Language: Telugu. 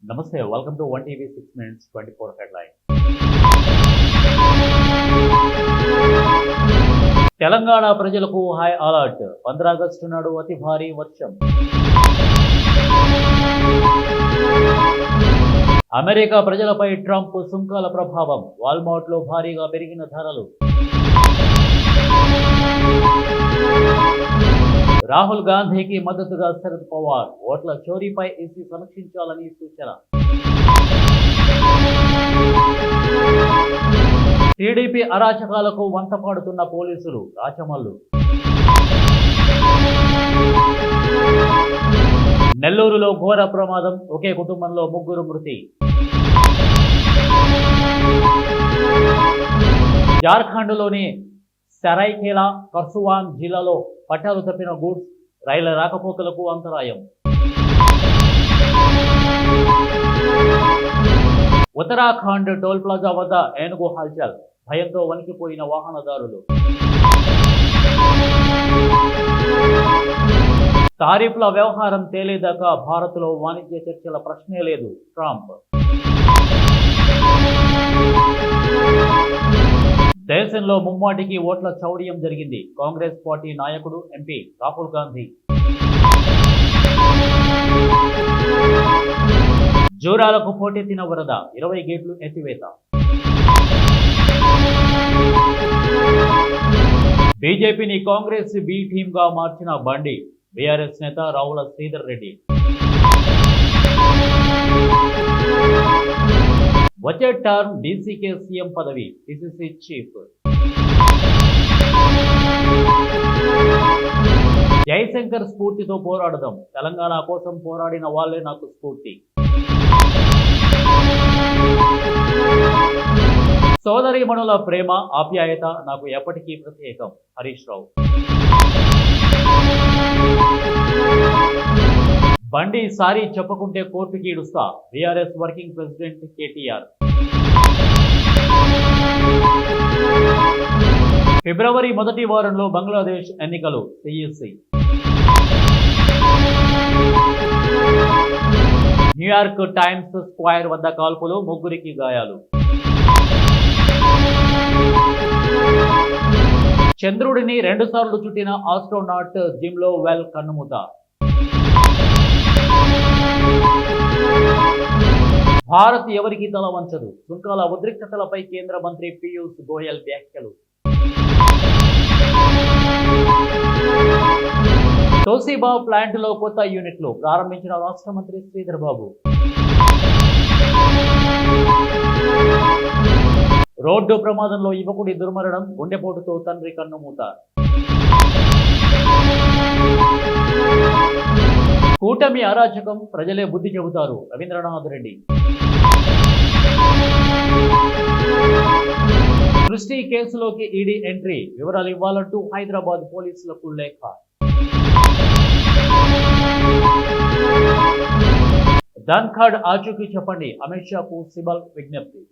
నమస్తే welcome to 1 TV 6 minutes 24 headline. Telangana ప్రజలకు హై అలర్ట్. 15 ఆగస్టు నాడు అతి భారీ వర్షం. అమెరికా ప్రజలపై ట్రంప్ సుంకాల ప్రభావం. వాల్మార్ట్లో భారీగా పెరిగిన ధరలు. రాహుల్ గాంధీకి మద్దతుగా శరద్ పవార్. ఓట్ల చోరీపై ఈసీ సమీక్షించాలని సూచన. టీడీపీ అరాచకాలకు వంత పాడుతున్న పోలీసులు. రాచమల్లు. నెల్లూరులో ఘోర ప్రమాదం. ఒకే కుటుంబంలో 3 మృతి. జార్ఖండ్లోని సరైకేలా కర్సువాన్ జిల్లాలో పట్టాలు తప్పిన గూడ్స్ రైళ్ల రాకపోకలకు అంతరాయం. ఉత్తరాఖండ్ టోల్ ప్లాజా వద్ద ఏనుగు హల్చల్. భయంతో వణికిపోయిన వాహనదారులు. తారీఫ్ల వ్యవహారం తేలేదాకా భారత్లో వాణిజ్య చర్చల ప్రశ్నే లేదు. ట్రంప్. దేశంలో ముమ్మాటికి ఓట్ల చౌర్యం జరిగింది. కాంగ్రెస్ పార్టీ నాయకుడు ఎంపీ రాహుల్ గాంధీ. జోరాలకు పోటెత్తిన వరద. 20 గేట్లు ఎత్తివేత. బీజేపీని కాంగ్రెస్ బి టీమ్గా మార్చిన బండి. బీఆర్ఎస్ నేత రావుల శ్రీధర్ రెడ్డి. వచ్చే టర్మ్ డీసీకే సీఎం పదవి. PCC chief. జయశంకర్ స్ఫూర్తితో పోరాడదాం. తెలంగాణ కోసం పోరాడిన వాళ్లే నాకు స్ఫూర్తి. సోదరీమణుల ప్రేమ ఆప్యాయత నాకు ఎప్పటికీ ప్రత్యేకం. హరీష్ రావు. బండి సారీ చెప్పకుంటే కోర్టుకి ఇడుస్తా. BRS working president KTR. ఫిబ్రవరి మొదటి వారంలో బంగ్లాదేశ్ ఎన్నికలు. సిఈసి. న్యూయార్క్ టైమ్స్ స్క్వేర్ వద్ద కాల్పులు. 3కి గాయాలు. చంద్రుడిని 2 సార్లు చుట్టిన ఆస్ట్రోనాట్ జిమ్లో వెల్ కన్నుమూత. భారత్ ఎవరికి తల వంచదు. సుంకాల ఉద్రిక్తతలపై కేంద్ర మంత్రి పీయూష్ గోయల్ వ్యాఖ్యలు. తోసిబా ప్లాంట్లో కొత్త యూనిట్లు ప్రారంభించిన రాష్ట్ర మంత్రి శ్రీధర్ బాబు. రోడ్డు ప్రమాదంలో యువకుడి దుర్మరణం. గుండెపోటుతో తండ్రి కన్నుమూత. కూటమి అరాచకం. ప్రజలే బుద్ధి చెబుతారు. రవీంద్రనాథ్ రెడ్డి. సృష్టి కేసులోకి ఈడీ ఎంట్రీ. వివరాలు ఇవ్వాలంటూ హైదరాబాద్ పోలీసులకు లేఖ. ధన్ఖడ్ ఆచూకీ చెప్పండి. అమిత్ షాకు సిబల్ విజ్ఞప్తి.